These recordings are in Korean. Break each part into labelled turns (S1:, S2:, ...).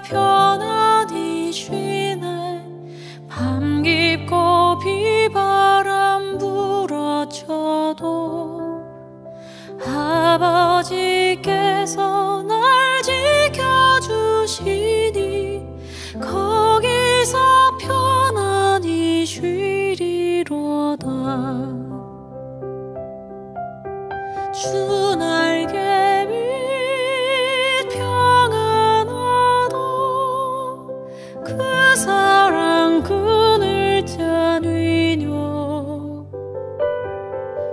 S1: 편안히 쉬네. 밤 깊고 비바람 불어쳐도 아버지께서 날 지켜주시니 거기서 편안히 쉬리로다. 주 날개 밑 평안하다. 그 사랑 그늘 자뉘뇨.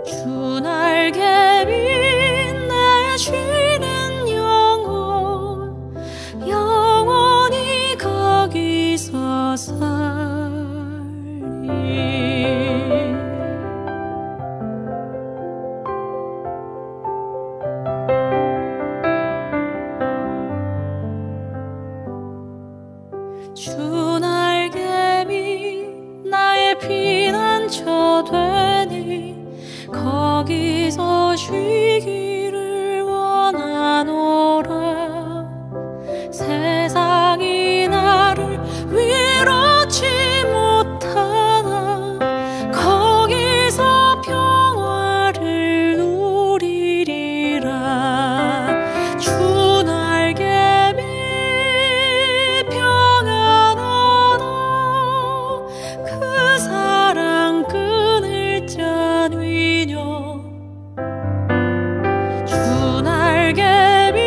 S1: 주 날개 밑 내 쉬는 영혼 영원히 거기서 살리. 주 날개 밑 나의 피난처 되니 거기서 쉬기를 원하노라. 세상이 나를 위로치 못하나 거기서 평화를 누리리라. 주 날개 밑 평안하다. 그 사랑 그늘 자뉘뇨. 주 날개 밑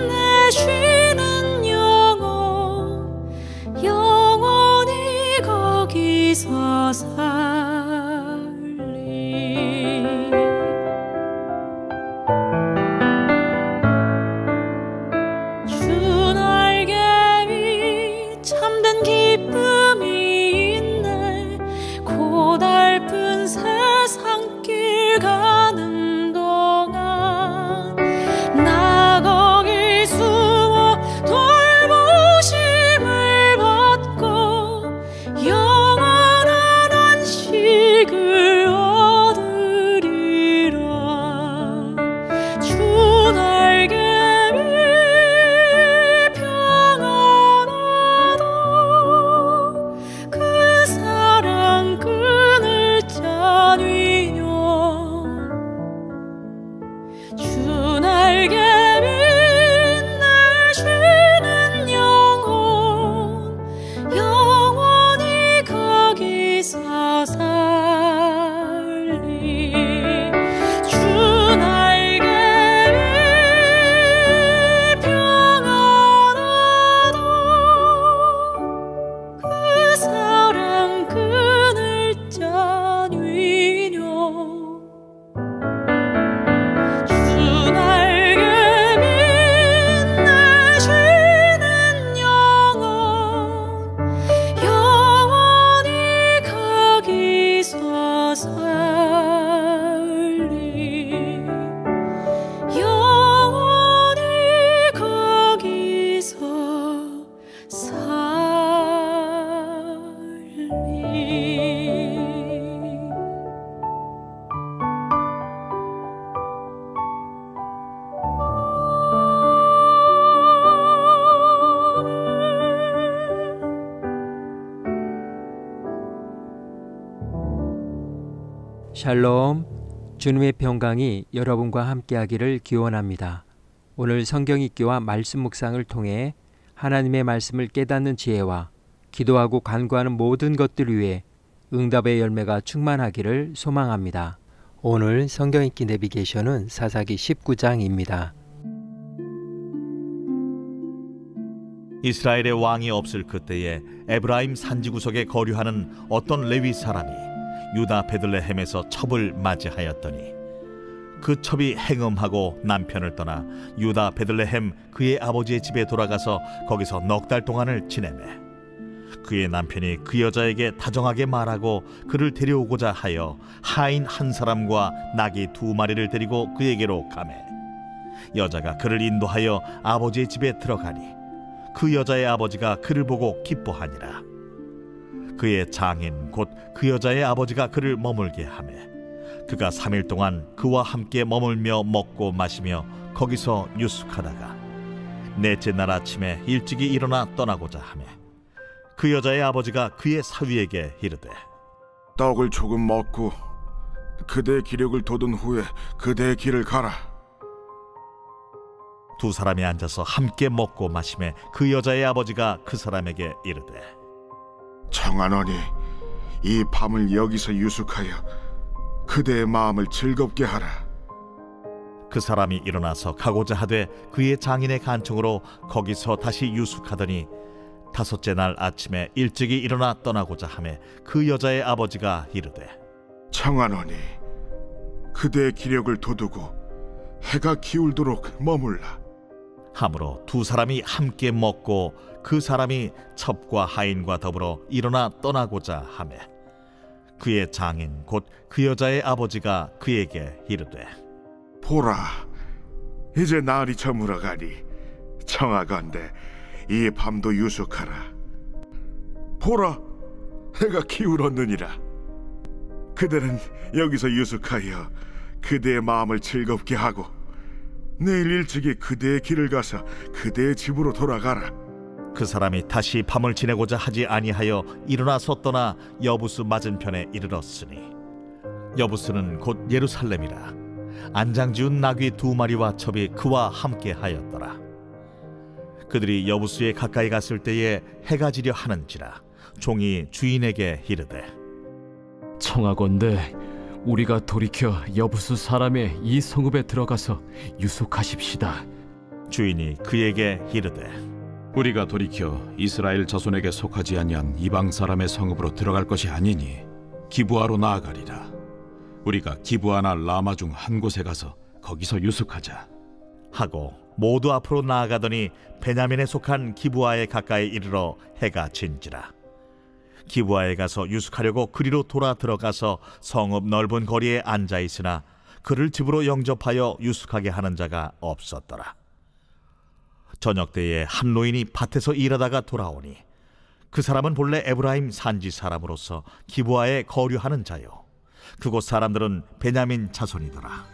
S1: 내 쉬는 영혼 영원히 거기서 살리. 주 날개 밑 참된 기쁨이 있네. 고달픈 세상길 가는 동안 나 거기 숨어 돌보심을 받고 영원한 안식을 얻으리라. 주 날개 밑 평안하다. 그 사랑 그늘 자뉘뇨. 주 날개 밑 내 쉬는 영혼 영원히 거기서 살리. 주 날개 밑 평안하다. 그 사랑 그늘 자뉘뇨. 주 날개 밑 내 쉬는 영혼 영원히 거기서 살리. 영원히 거기서 살리.
S2: 샬롬, 주님의 평강이 여러분과 함께하기를 기원합니다. 오늘 성경 읽기와 말씀 묵상을 통해 하나님의 말씀을 깨닫는 지혜와 기도하고 간구하는 모든 것들 위해 응답의 열매가 충만하기를 소망합니다. 오늘 성경 읽기 내비게이션은 사사기 19장입니다.
S3: 이스라엘의 왕이 없을 그때에 에브라임 산지구석에 거류하는 어떤 레위 사람이 유다 베들레헴에서 첩을 맞이하였더니 그 첩이 행음하고 남편을 떠나 유다 베들레헴 그의 아버지의 집에 돌아가서 거기서 넉 달 동안을 지내매 그의 남편이 그 여자에게 다정하게 말하고 그를 데려오고자 하여 하인 한 사람과 나귀 2마리를 데리고 그에게로 가매 여자가 그를 인도하여 아버지의 집에 들어가니 그 여자의 아버지가 그를 보고 기뻐하니라. 그의 장인 곧 그 여자의 아버지가 그를 머물게 하매 그가 3일 동안 그와 함께 머물며 먹고 마시며 거기서 유숙하다가 넷째 날 아침에 일찍이 일어나 떠나고자 하매 그 여자의 아버지가 그의 사위에게 이르되
S4: 떡을 조금 먹고 그대의 기력을 돋은 후에 그대의 길을 가라.
S3: 두 사람이 앉아서 함께 먹고 마시매 그 여자의 아버지가 그 사람에게 이르되
S4: 청하노니 이 밤을 여기서 유숙하여 그대의 마음을 즐겁게 하라.
S3: 그 사람이 일어나서 가고자 하되 그의 장인의 간청으로 거기서 다시 유숙하더니 다섯째 날 아침에 일찍이 일어나 떠나고자 하매 그 여자의 아버지가 이르되
S4: 청하노니 그대의 기력을 돋우고 해가 기울도록 머물라.
S3: 하므로 두 사람이 함께 먹고 그 사람이 첩과 하인과 더불어 일어나 떠나고자 하매 그의 장인 곧 그 여자의 아버지가 그에게 이르되
S4: 보라, 이제 날이 저물어가니 청하건대 이 밤도 유숙하라. 보라, 해가 기울었느니라. 그대는 여기서 유숙하여 그대의 마음을 즐겁게 하고 내일 일찍이 그대의 길을 가서 그대의 집으로 돌아가라.
S3: 그 사람이 다시 밤을 지내고자 하지 아니하여 일어나서 떠나 여부스 맞은편에 이르렀으니 여부스는 곧 예루살렘이라. 안장지운 나귀 2마리와 첩이 그와 함께 하였더라. 그들이 여부스에 가까이 갔을 때에 해가 지려 하는지라 종이 주인에게 이르되
S5: 청하건대 우리가 돌이켜 여부수 사람의 이 성읍에 들어가서 유숙하십시다.
S3: 주인이 그에게 이르되
S6: 우리가 돌이켜 이스라엘 자손에게 속하지 아니한 이방 사람의 성읍으로 들어갈 것이 아니니 기브아로 나아가리라. 우리가 기브아나 라마 중 한 곳에 가서 거기서 유숙하자
S3: 하고 모두 앞으로 나아가더니 베냐민에 속한 기브아에 가까이 이르러 해가 진지라. 기브아에 가서 유숙하려고 그리로 돌아 들어가서 성읍 넓은 거리에 앉아 있으나 그를 집으로 영접하여 유숙하게 하는 자가 없었더라. 저녁 때에 한 노인이 밭에서 일하다가 돌아오니 그 사람은 본래 에브라임 산지 사람으로서 기브아에 거류하는 자요 그곳 사람들은 베냐민 자손이더라.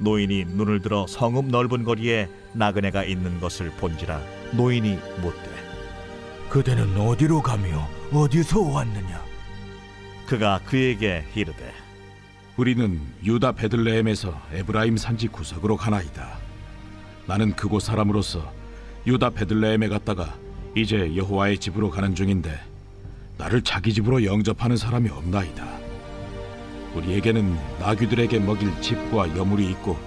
S3: 노인이 눈을 들어 성읍 넓은 거리에 나그네가 있는 것을 본지라 노인이 묻되
S7: 그대는 어디로 가며 어디서 왔느냐?
S3: 그가 그에게 이르되
S6: 우리는 유다 베들레헴에서 에브라임 산지 구석으로 가나이다. 나는 그곳 사람으로서 유다 베들레헴에 갔다가 이제 여호와의 집으로 가는 중인데 나를 자기 집으로 영접하는 사람이 없나이다. 우리에게는 나귀들에게 먹일 집과 여물이 있고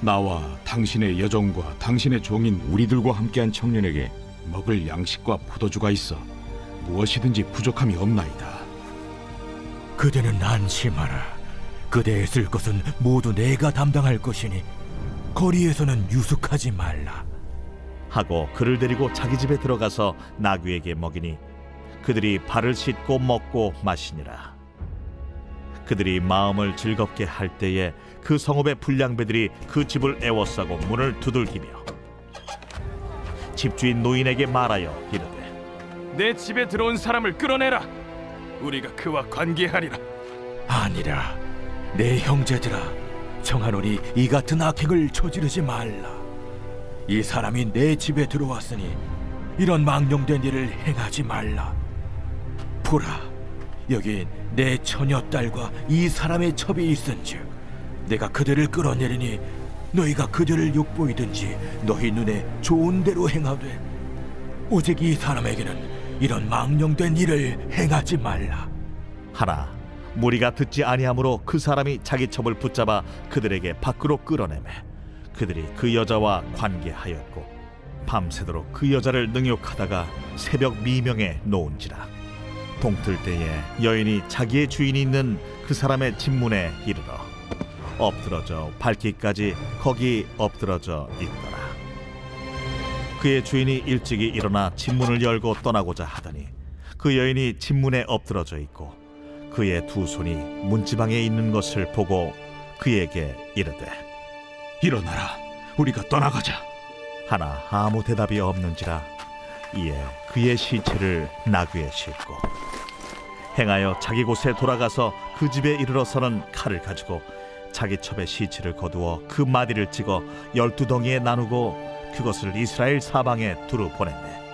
S6: 나와 당신의 여종과 당신의 종인 우리들과 함께한 청년에게 먹을 양식과 포도주가 있어 무엇이든지 부족함이 없나이다.
S7: 그대는 안심하라. 그대의 쓸 것은 모두 내가 담당할 것이니 거리에서는 유숙하지 말라.
S3: 하고 그를 데리고 자기 집에 들어가서 나귀에게 먹이니 그들이 발을 씻고 먹고 마시니라. 그들이 마음을 즐겁게 할 때에 그 성읍의 불량배들이 그 집을 애워싸고 문을 두들기며 집주인 노인에게 말하여 이르되
S8: 내 집에 들어온 사람을 끌어내라. 우리가 그와 관계하리라.
S7: 아니라 내 형제들아, 청하노니 이 같은 악행을 저지르지 말라. 이 사람이 내 집에 들어왔으니 이런 망령된 일을 행하지 말라. 보라, 여기 내 처녀딸과 이 사람의 첩이 있은즉 내가 그들을 끌어내리니 너희가 그들을 욕보이든지 너희 눈에 좋은 대로 행하되 오직 이 사람에게는 이런 망령된 일을 행하지 말라.
S3: 하나 무리가 듣지 아니하므로 그 사람이 자기 첩을 붙잡아 그들에게 밖으로 끌어내매 그들이 그 여자와 관계하였고 밤새도록 그 여자를 능욕하다가 새벽 미명에 놓은지라. 동틀 때에 여인이 자기의 주인이 있는 그 사람의 집문에 이르러 엎드러져 밟기까지 거기 엎드러져 있더라. 그의 주인이 일찍이 일어나 집문을 열고 떠나고자 하더니 그 여인이 집문에 엎드러져 있고 그의 두 손이 문지방에 있는 것을 보고 그에게 이르되
S6: 일어나라, 우리가 떠나가자.
S3: 하나 아무 대답이 없는지라. 이에 그의 시체를 나귀에 싣고 행하여 자기 곳에 돌아가서 그 집에 이르러서는 칼을 가지고 자기 첩의 시체를 거두어 그 마디를 찍어 12덩이에 나누고 그것을 이스라엘 사방에 두루 보냈네.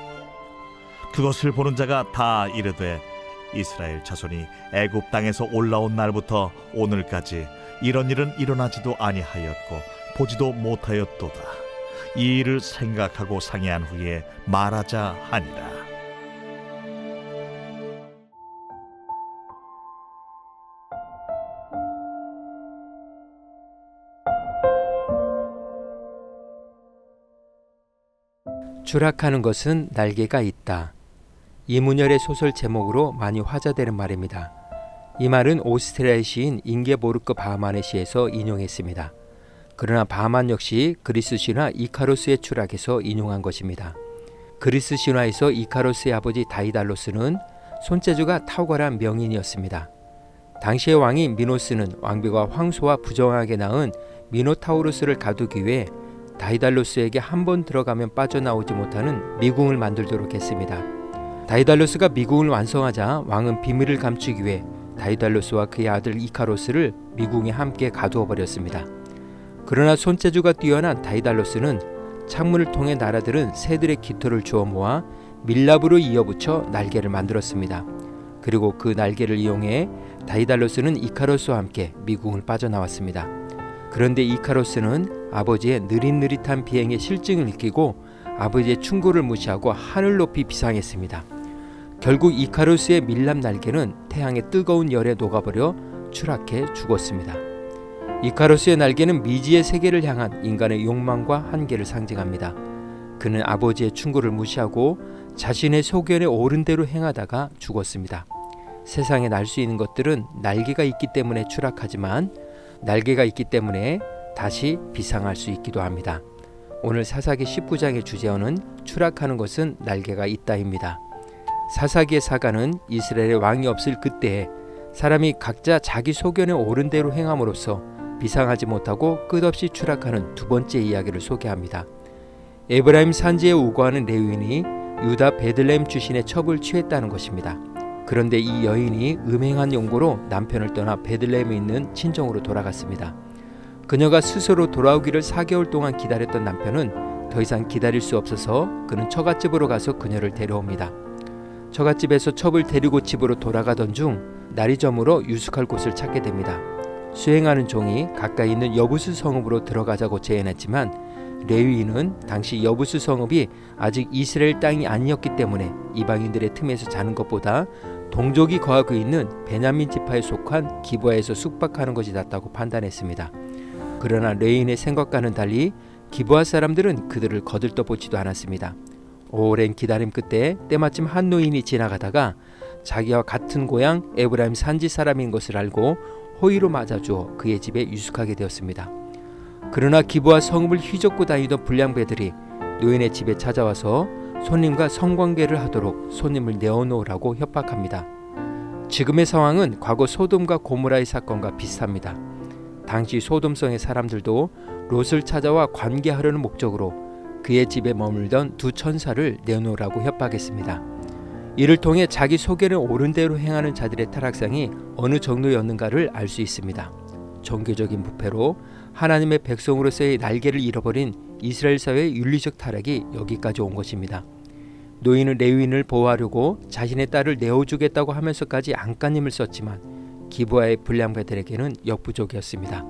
S3: 그것을 보는 자가 다 이르되 이스라엘 자손이 애굽 땅에서 올라온 날부터 오늘까지 이런 일은 일어나지도 아니하였고 보지도 못하였도다. 이 일을 생각하고 상의한 후에 말하자 하니라.
S2: 추락하는 것은 날개가 있다. 이문열의 소설 제목으로 많이 화제되는 말입니다. 이 말은 오스트리아의 시인 잉게보르크 바흐만의 시에서 인용했습니다. 그러나 바흐만 역시 그리스 신화 이카로스의 추락에서 인용한 것입니다. 그리스 신화에서 이카로스의 아버지 다이달로스는 손재주가 탁월한 명인이었습니다. 당시의 왕이 미노스는 왕비가 황소와 부정하게 낳은 미노타우루스를 가두기 위해 다이달로스에게 한 번 들어가면 빠져나오지 못하는 미궁을 만들도록 했습니다. 다이달로스가 미궁을 완성하자 왕은 비밀을 감추기 위해 다이달로스와 그의 아들 이카로스를 미궁에 함께 가두어 버렸습니다. 그러나 손재주가 뛰어난 다이달로스는 창문을 통해 날아들은 새들의 깃털을 주워 모아 밀랍으로 이어붙여 날개를 만들었습니다. 그리고 그 날개를 이용해 다이달로스는 이카로스와 함께 미궁을 빠져나왔습니다. 그런데 이카로스는 아버지의 느릿느릿한 비행의 실증을 느끼고 아버지의 충고를 무시하고 하늘 높이 비상했습니다. 결국 이카로스의 밀랍 날개는 태양의 뜨거운 열에 녹아버려 추락해 죽었습니다. 이카로스의 날개는 미지의 세계를 향한 인간의 욕망과 한계를 상징합니다. 그는 아버지의 충고를 무시하고 자신의 소견에 옳은 대로 행하다가 죽었습니다. 세상에 날 수 있는 것들은 날개가 있기 때문에 추락하지만 날개가 있기 때문에 다시 비상할 수 있기도 합니다. 오늘 사사기 19장의 주제어는 추락하는 것은 날개가 있다입니다. 사사기의 사가는 이스라엘의 왕이 없을 그때에 사람이 각자 자기 소견에 옳은 대로 행함으로써 비상하지 못하고 끝없이 추락하는 두 번째 이야기를 소개합니다. 에브라임 산지에 우거하는 레위인이 유다 베들레헴 출신의 첩을 취했다는 것입니다. 그런데 이 여인이 음행한 용고로 남편을 떠나 베들레헴에 있는 친정으로 돌아갔습니다. 그녀가 스스로 돌아오기를 4개월 동안 기다렸던 남편은 더 이상 기다릴 수 없어서 그는 처갓집으로 가서 그녀를 데려옵니다. 처갓집에서 첩을 데리고 집으로 돌아가던 중 날이 저물어 유숙할 곳을 찾게 됩니다. 수행하는 종이 가까이 있는 여부스 성읍으로 들어가자고 제안했지만 레위인은 당시 여부스 성읍이 아직 이스라엘 땅이 아니었기 때문에 이방인들의 틈에서 자는 것보다 동족이 거하고 있는 베냐민 지파에 속한 기브아에서 숙박하는 것이 낫다고 판단했습니다. 그러나 레위인의 생각과는 달리 기브아 사람들은 그들을 거들떠보지도 않았습니다. 오랜 기다림 끝에 때마침 한 노인이 지나가다가 자기와 같은 고향 에브라임 산지 사람인 것을 알고 호의로 맞아주어 그의 집에 유숙하게 되었습니다. 그러나 기브아 성읍을 휘젓고 다니던 불량배들이 노인의 집에 찾아와서 손님과 성관계를 하도록 손님을 내어놓으라고 협박합니다. 지금의 상황은 과거 소돔과 고모라의 사건과 비슷합니다. 당시 소돔성의 사람들도 롯을 찾아와 관계하려는 목적으로 그의 집에 머물던 두 천사를 내어놓으라고 협박했습니다. 이를 통해 자기 소견에 옳은 대로 행하는 자들의 타락상이 어느 정도였는가를 알 수 있습니다. 종교적인 부패로 하나님의 백성으로서의 날개를 잃어버린 이스라엘 사회의 윤리적 타락이 여기까지 온 것입니다. 노인은 레위인을 보호하려고 자신의 딸을 내어주겠다고 하면서까지 안간힘을 썼지만 기브아의 불량배들에게는 역부족이었습니다.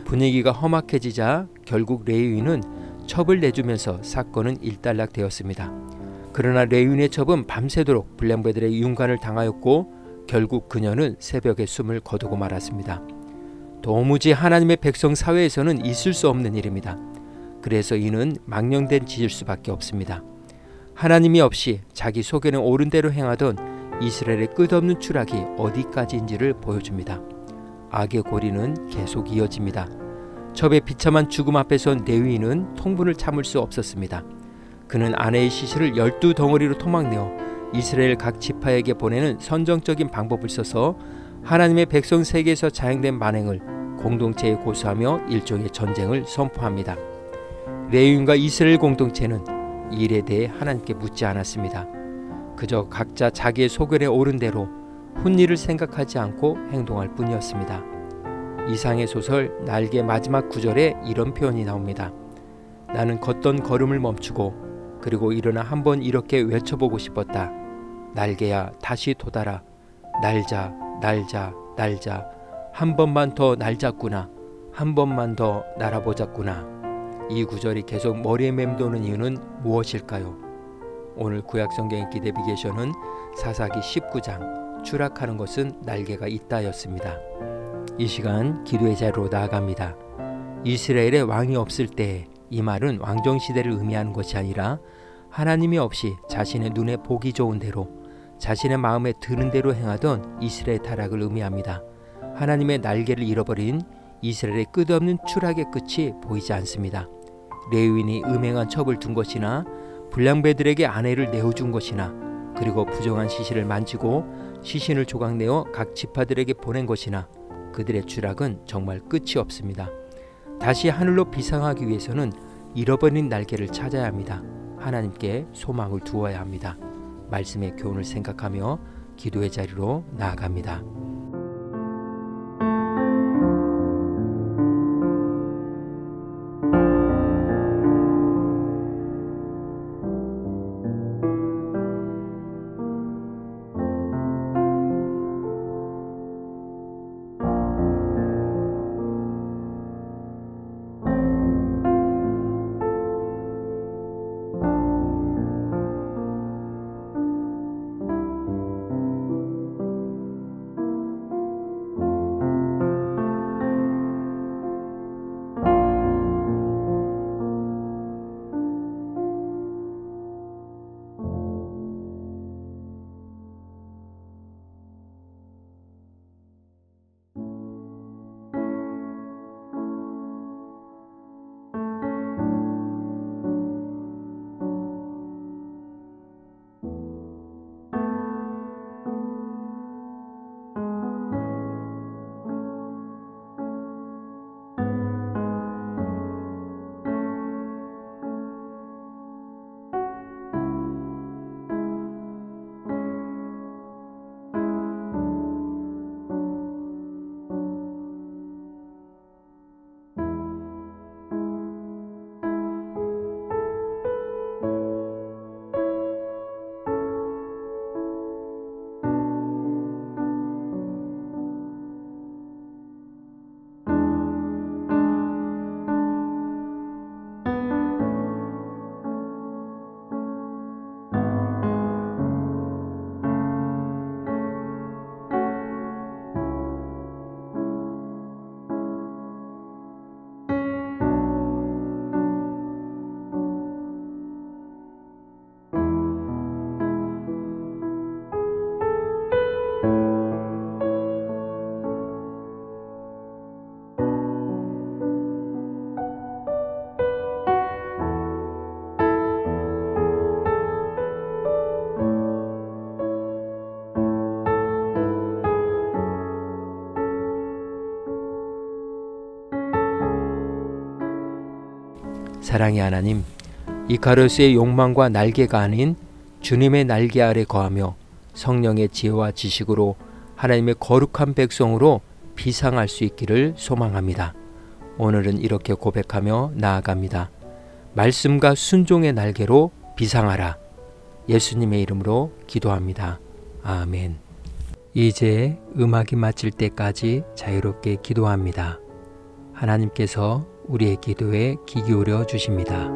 S2: 분위기가 험악해지자 결국 레위인은 첩을 내주면서 사건은 일단락되었습니다. 그러나 레위인의 첩은 밤새도록 불량배들의 윤관을 당하였고 결국 그녀는 새벽에 숨을 거두고 말았습니다. 도무지 하나님의 백성 사회에서는 있을 수 없는 일입니다. 그래서 이는 망령된 짓일 수밖에 없습니다. 하나님이 없이 자기 소견에 옳은 대로 행하던 이스라엘의 끝없는 추락이 어디까지인지를 보여줍니다. 악의 고리는 계속 이어집니다. 첩의 비참한 죽음 앞에 선 레위인은 통분을 참을 수 없었습니다. 그는 아내의 시신을 12덩어리로 토막내어 이스라엘 각 지파에게 보내는 선정적인 방법을 써서 하나님의 백성 세계에서 자행된 만행을 공동체에 고소하며 일종의 전쟁을 선포합니다. 레위인과 이스라엘 공동체는 이 일에 대해 하나님께 묻지 않았습니다. 그저 각자 자기의 소견에 옳은 대로 훈일을 생각하지 않고 행동할 뿐이었습니다. 이상의 소설 날개 마지막 구절에 이런 표현이 나옵니다. 나는 걷던 걸음을 멈추고 그리고 일어나 한번 이렇게 외쳐보고 싶었다. 날개야 다시 돋아라. 날자 날자 날자. 한 번만 더 날잡구나. 한 번만 더 날아보자꾸나. 이 구절이 계속 머리에 맴도는 이유는 무엇일까요? 오늘 구약성경 읽기 내비게이션은 사사기 19장 추락하는 것은 날개가 있다였습니다. 이 시간 기도의 자리로 나아갑니다. 이스라엘의 왕이 없을 때 이 말은 왕정시대를 의미하는 것이 아니라 하나님이 없이 자신의 눈에 보기 좋은 대로 자신의 마음에 드는 대로 행하던 이스라엘 타락을 의미합니다. 하나님의 날개를 잃어버린 이스라엘의 끝없는 추락의 끝이 보이지 않습니다. 레위인이 음행한 첩을 둔 것이나 불량배들에게 아내를 내어준 것이나 그리고 부정한 시신을 만지고 시신을 조각내어 각 지파들에게 보낸 것이나 그들의 추락은 정말 끝이 없습니다. 다시 하늘로 비상하기 위해서는 잃어버린 날개를 찾아야 합니다. 하나님께 소망을 두어야 합니다. 말씀의 교훈을 생각하며 기도의 자리로 나아갑니다. 사랑의 하나님, 이카루스의 욕망과 날개가 아닌 주님의 날개 아래 거하며 성령의 지혜와 지식으로 하나님의 거룩한 백성으로 비상할 수 있기를 소망합니다. 오늘은 이렇게 고백하며 나아갑니다. 말씀과 순종의 날개로 비상하라. 예수님의 이름으로 기도합니다. 아멘. 이제 음악이 마칠 때까지 자유롭게 기도합니다. 하나님께서 우리의 기도에 귀 기울여 주십니다.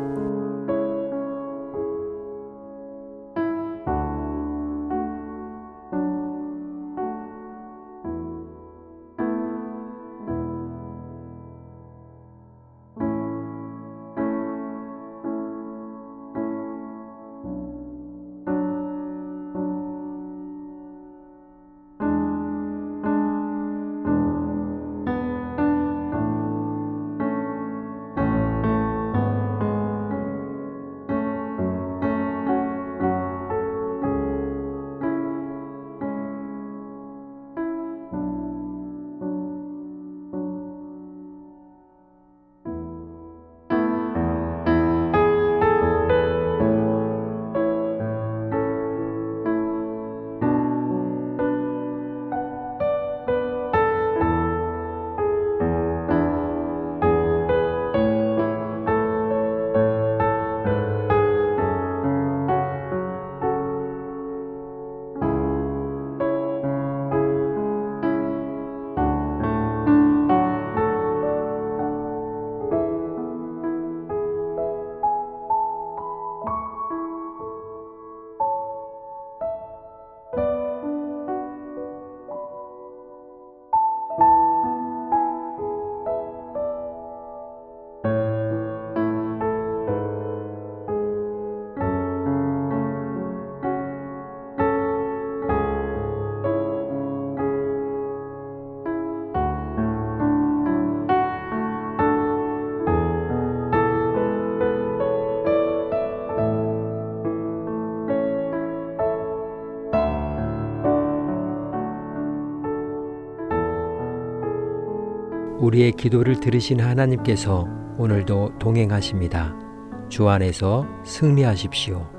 S2: 우리의 기도를 들으신 하나님께서 오늘도 동행하십니다. 주 안에서 승리하십시오.